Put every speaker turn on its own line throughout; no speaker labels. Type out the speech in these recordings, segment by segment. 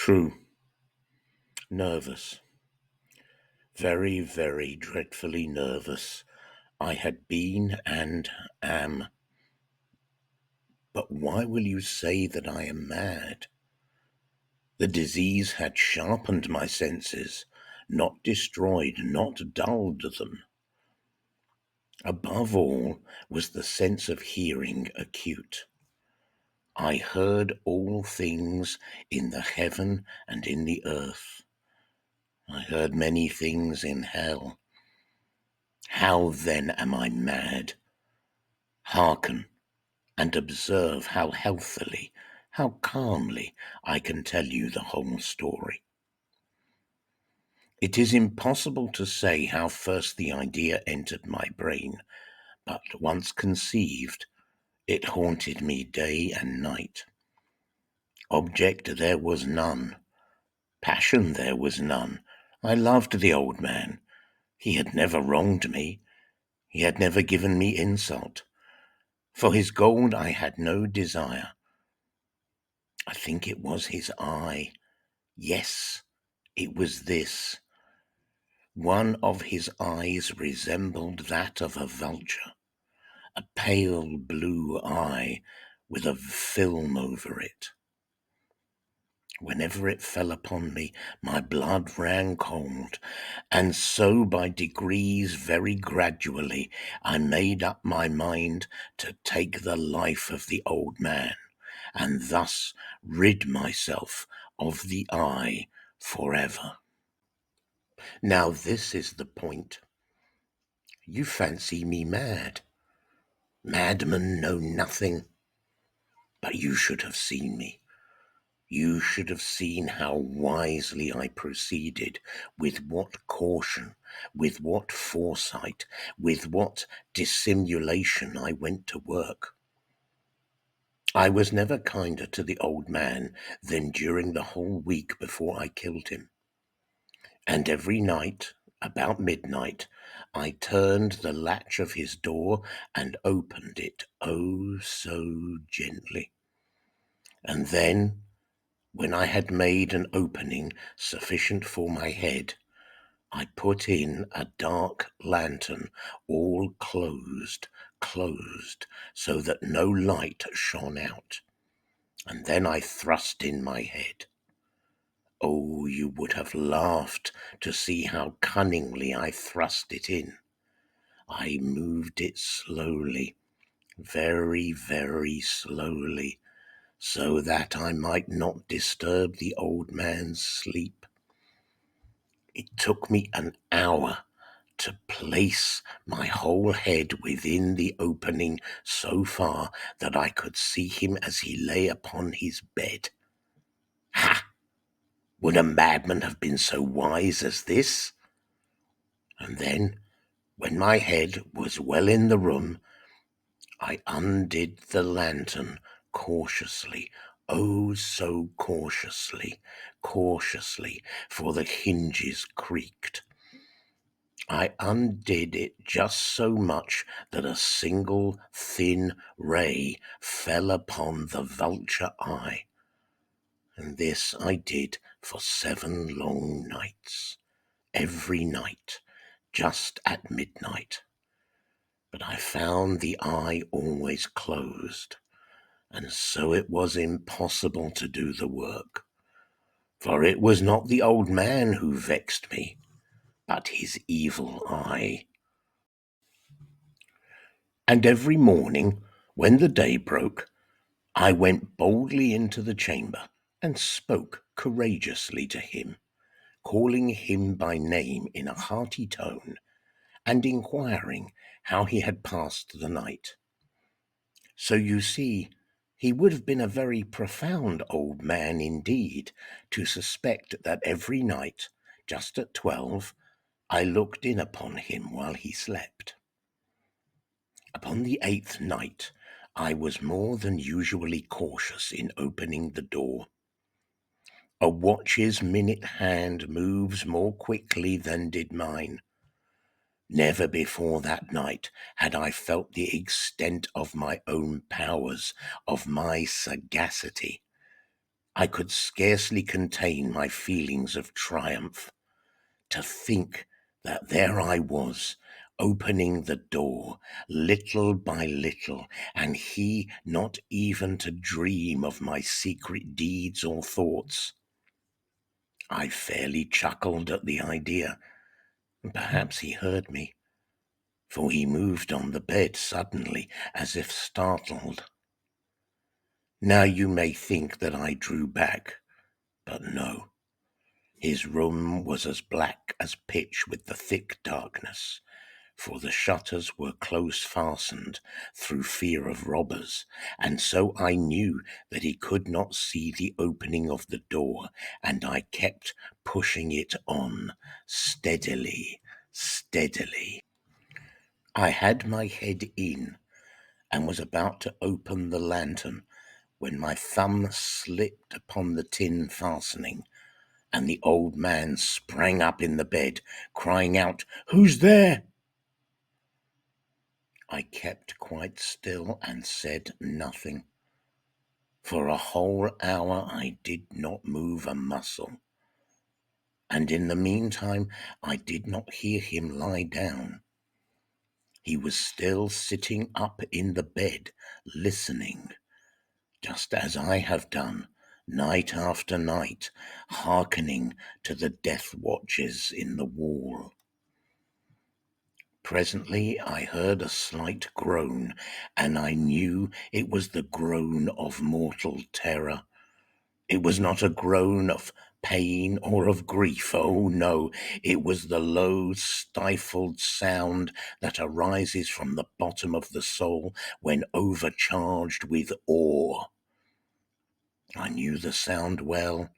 True. Nervous. Very, very dreadfully nervous. I had been and am. But why will you say that I am mad? The disease had sharpened my senses, not destroyed, not dulled them. Above all was the sense of hearing acute. I heard all things in the heaven and in the earth. I heard many things in hell. How then am I mad? Hearken and observe how healthily, how calmly I can tell you the whole story. It is impossible to say how first the idea entered my brain, but once conceived, it haunted me day and night. Object there was none. Passion there was none. I loved the old man. He had never wronged me. He had never given me insult. For his gold I had no desire. I think it was his eye. Yes, it was this. One of his eyes resembled that of a vulture, a pale blue eye with a film over it. Whenever it fell upon me, my blood ran cold, and so by degrees, very gradually, I made up my mind to take the life of the old man, and thus rid myself of the eye forever. Now this is the point. You fancy me mad. Madmen know nothing, but you should have seen me. You should have seen how wisely I proceeded, with what caution, with what foresight, with what dissimulation I went to work. I was never kinder to the old man than during the whole week before I killed him. And every night, about midnight, I turned the latch of his door and opened it, oh so gently. And then, when I had made an opening sufficient for my head, I put in a dark lantern, all closed, so that no light shone out, and then I thrust in my head. Oh, you would have laughed to see how cunningly I thrust it in. I moved it slowly, very, very slowly, so that I might not disturb the old man's sleep. It took me an hour to place my whole head within the opening so far that I could see him as he lay upon his bed. Ha! Would a madman have been so wise as this? And then, when my head was well in the room, I undid the lantern cautiously, oh so cautiously, for the hinges creaked. I undid it just so much that a single thin ray fell upon the vulture eye, and this I did for 7 long nights, every night, just at midnight. But I found the eye always closed, and so it was impossible to do the work, for it was not the old man who vexed me, but his evil eye. And every morning, when the day broke, I went boldly into the chamber and spoke courageously to him, calling him by name in a hearty tone, and inquiring how he had passed the night. So you see, he would have been a very profound old man indeed to suspect that every night, just at 12, I looked in upon him while he slept. Upon the 8th night, I was more than usually cautious in opening the door. A watch's minute hand moves more quickly than did mine. Never before that night had I felt the extent of my own powers, of my sagacity. I could scarcely contain my feelings of triumph. To think that there I was, opening the door, little by little, and he not even to dream of my secret deeds or thoughts. I fairly chuckled at the idea. Perhaps he heard me, for he moved on the bed suddenly, as if startled. Now you may think that I drew back, but no. His room was as black as pitch with the thick darkness, for the shutters were close fastened through fear of robbers, and so I knew that he could not see the opening of the door, and I kept pushing it on, steadily, steadily. I had my head in, and was about to open the lantern, when my thumb slipped upon the tin fastening, and the old man sprang up in the bed, crying out, "Who's there?" I kept quite still and said nothing. For a whole hour I did not move a muscle, and in the meantime I did not hear him lie down. He was still sitting up in the bed, listening, just as I have done, night after night, hearkening to the death watches in the wall. Presently I heard a slight groan, and I knew it was the groan of mortal terror. It was not a groan of pain or of grief. Oh no, it was the low, stifled sound that arises from the bottom of the soul when overcharged with awe. I knew the sound well.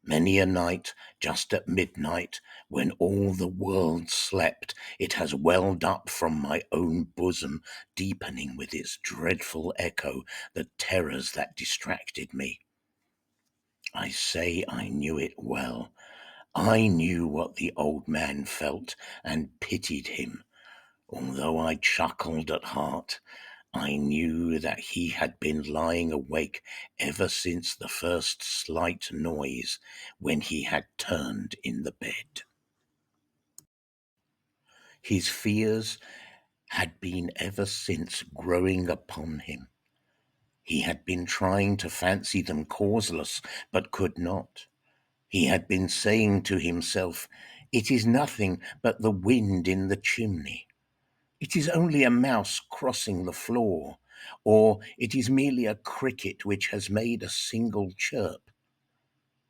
Many a night, just at midnight, when all the world slept, it has welled up from my own bosom, deepening with its dreadful echo the terrors that distracted me. I say I knew it well. I knew what the old man felt, and pitied him, although I chuckled at heart. I knew that he had been lying awake ever since the first slight noise, when he had turned in the bed. His fears had been ever since growing upon him. He had been trying to fancy them causeless, but could not. He had been saying to himself, "It is nothing but the wind in the chimney. It is only a mouse crossing the floor, or it is merely a cricket which has made a single chirp."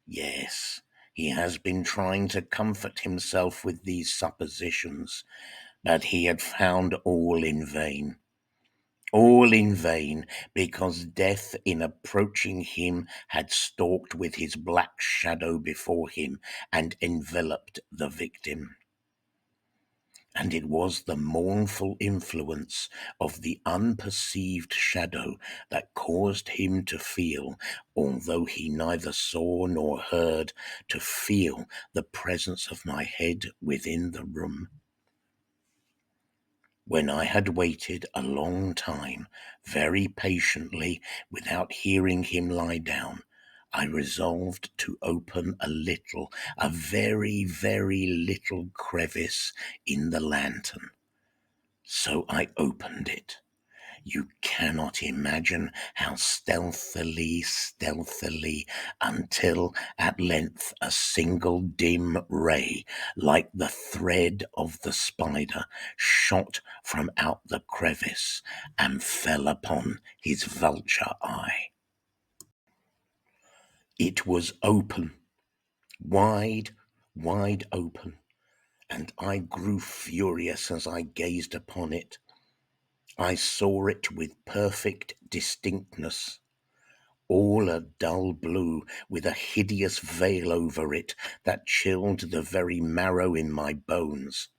Yes, he has been trying to comfort himself with these suppositions, but he had found all in vain. All in vain, because death in approaching him had stalked with his black shadow before him and enveloped the victim. And it was the mournful influence of the unperceived shadow that caused him to feel, although he neither saw nor heard, to feel the presence of my head within the room. When I had waited a long time, very patiently, without hearing him lie down, I resolved to open a very, very little crevice in the lantern. So I opened it. You cannot imagine how stealthily, until at length a single dim ray, like the thread of the spider, shot from out the crevice and fell upon his vulture eye. It was open, wide, wide open, and I grew furious as I gazed upon it. I saw it with perfect distinctness, all a dull blue, with a hideous veil over it that chilled the very marrow in my bones.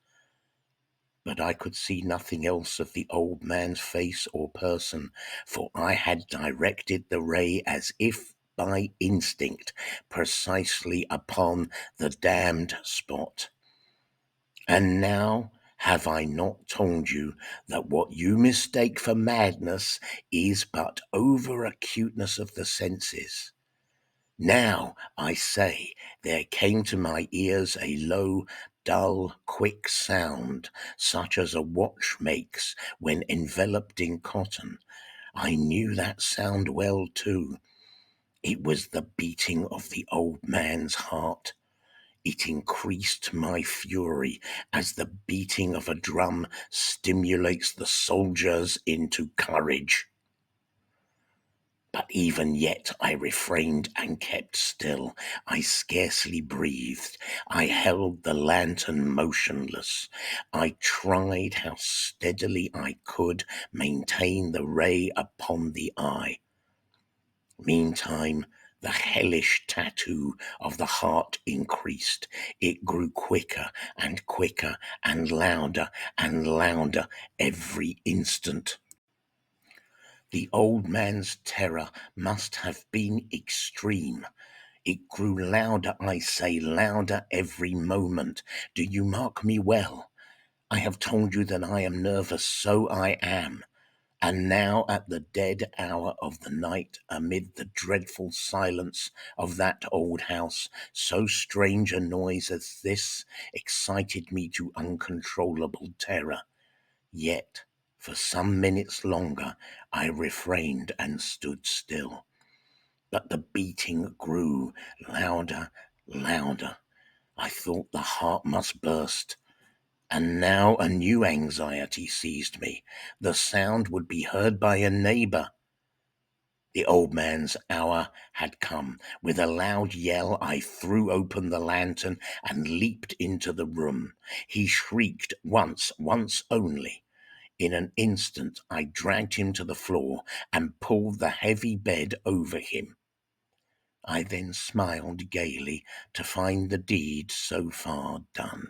But I could see nothing else of the old man's face or person, for I had directed the ray as if by instinct precisely upon the damned spot. And now have I not told you that what you mistake for madness is but over acuteness of the senses? Now, I say, there came to my ears a low, dull, quick sound, such as a watch makes when enveloped in cotton. I knew that sound well, too. It was the beating of the old man's heart. It increased my fury as the beating of a drum stimulates the soldiers into courage. But even yet I refrained and kept still. I scarcely breathed. I held the lantern motionless. I tried how steadily I could maintain the ray upon the eye. Meantime, the hellish tattoo of the heart increased. It grew quicker and quicker and louder every instant. The old man's terror must have been extreme. It grew louder, I say, louder every moment. Do you mark me well? I have told you that I am nervous, so I am. And now, at the dead hour of the night, amid the dreadful silence of that old house, so strange a noise as this excited me to uncontrollable terror. Yet, for some minutes longer, I refrained and stood still. But the beating grew louder, louder. I thought the heart must burst. And now a new anxiety seized me. The sound would be heard by a neighbor. The old man's hour had come. With a loud yell, I threw open the lantern and leaped into the room. He shrieked once only. In an instant, I dragged him to the floor and pulled the heavy bed over him. I then smiled gaily to find the deed so far done.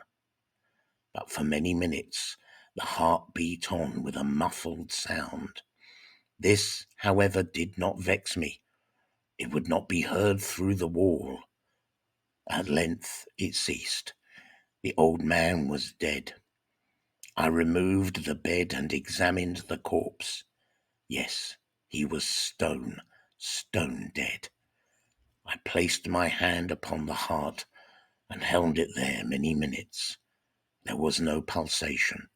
But for many minutes, the heart beat on with a muffled sound. This, however, did not vex me. It would not be heard through the wall. At length it ceased. The old man was dead. I removed the bed and examined the corpse. Yes, he was stone dead. I placed my hand upon the heart and held it there many minutes. There was no pulsation.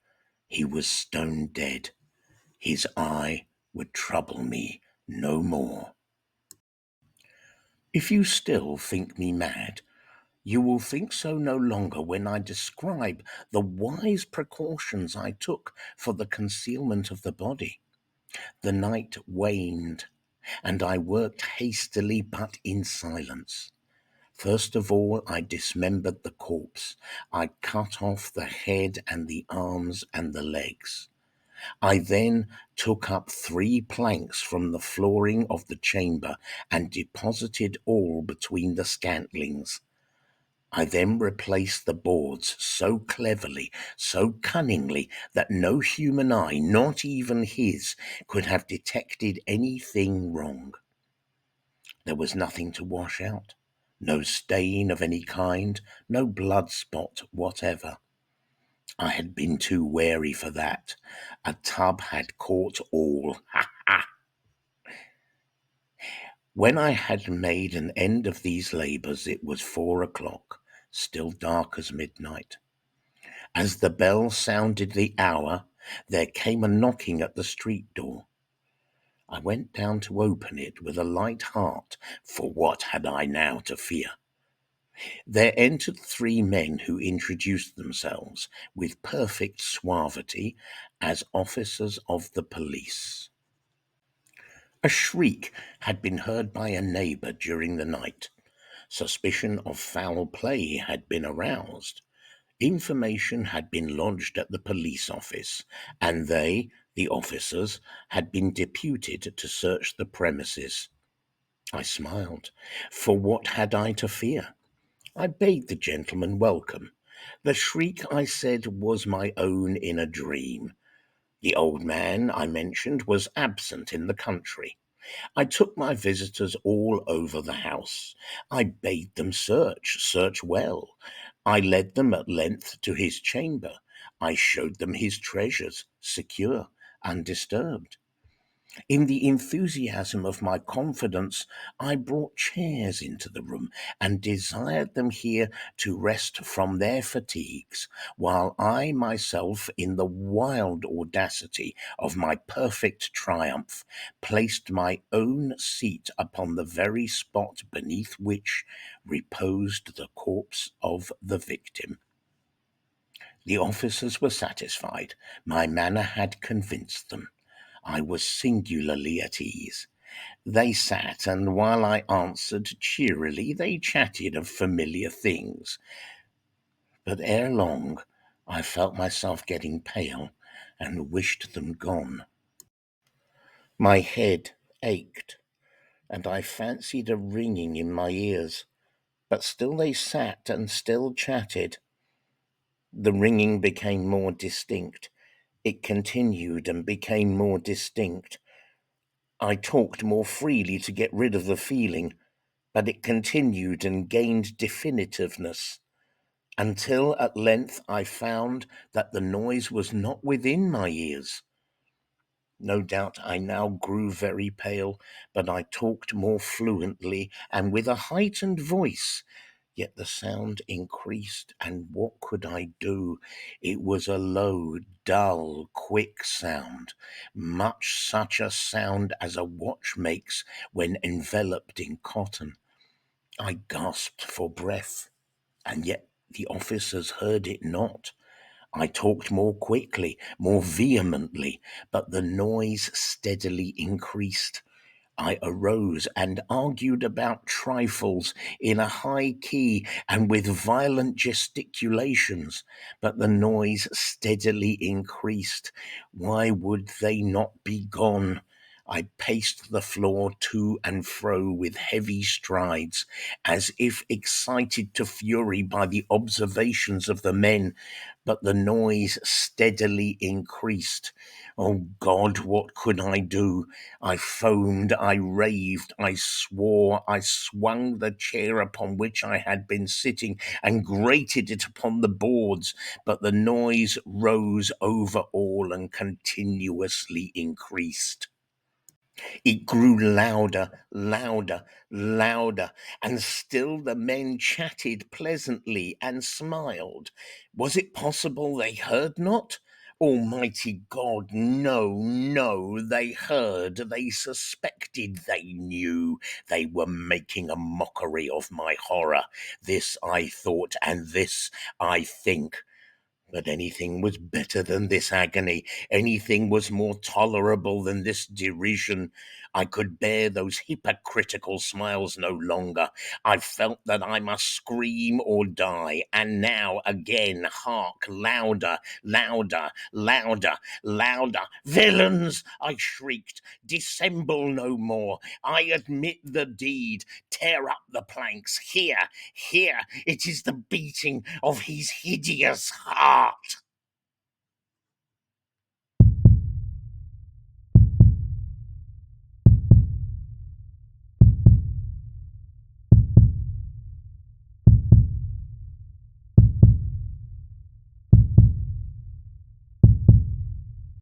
He was stone dead. His eye would trouble me no more. If you still think me mad, you will think so no longer when I describe the wise precautions I took for the concealment of the body. The night waned, and I worked hastily but in silence. First of all, I dismembered the corpse. I cut off the head and the arms and the legs. I then took up 3 planks from the flooring of the chamber and deposited all between the scantlings. I then replaced the boards so cleverly, so cunningly, that no human eye, not even his, could have detected anything wrong. There was nothing to wash out, no stain of any kind, no blood spot whatever. I had been too wary for that. A tub had caught all. Ha ha! When I had made an end of these labours, it was 4 o'clock, still dark as midnight. As the bell sounded the hour, there came a knocking at the street door. I went down to open it with a light heart, for what had I now to fear? There entered 3 men who introduced themselves with perfect suavity as officers of the police. A shriek had been heard by a neighbour during the night. Suspicion of foul play had been aroused. Information had been lodged at the police office, and they, the officers, had been deputed to search the premises. I smiled, for what had I to fear? I bade the gentleman welcome. The shriek, I said, was my own in a dream. The old man, I mentioned, was absent in the country. I took my visitors all over the house. I bade them search well. I led them at length to his chamber. I showed them his treasures, secure, undisturbed. In the enthusiasm of my confidence, I brought chairs into the room and desired them here to rest from their fatigues, while I myself, in the wild audacity of my perfect triumph, placed my own seat upon the very spot beneath which reposed the corpse of the victim. The officers were satisfied. My manner had convinced them. I was singularly at ease. They sat, and while I answered cheerily, they chatted of familiar things. But ere long, I felt myself getting pale and wished them gone. My head ached, and I fancied a ringing in my ears, but still they sat and still chatted. The ringing became more distinct. It continued and became more distinct. I talked more freely to get rid of the feeling, but it continued and gained definitiveness, until at length I found that the noise was not within my ears. No doubt I now grew very pale, but I talked more fluently and with a heightened voice. Yet the sound increased, and what could I do? It was a low, dull, quick sound, much such a sound as a watch makes when enveloped in cotton. I gasped for breath, and yet the officers heard it not. I talked more quickly, more vehemently, but the noise steadily increased. I arose and argued about trifles in a high key and with violent gesticulations, but the noise steadily increased. Why would they not be gone? I paced the floor to and fro with heavy strides, as if excited to fury by the observations of the men, but the noise steadily increased. Oh God, what could I do? I foamed, I raved, I swore, I swung the chair upon which I had been sitting and grated it upon the boards, but the noise rose over all and continuously increased. It grew louder, louder, louder, and still the men chatted pleasantly and smiled. Was it possible they heard not? Almighty God, no, no, they heard, they suspected, they knew. They were making a mockery of my horror. This I thought, and this I think. But anything was better than this agony. Anything was more tolerable than this derision. I could bear those hypocritical smiles no longer. I felt that I must scream or die. And now again, hark, louder, louder, louder, louder. Villains, I shrieked, dissemble no more. I admit the deed. Tear up the planks. Here, here, it is the beating of his hideous heart.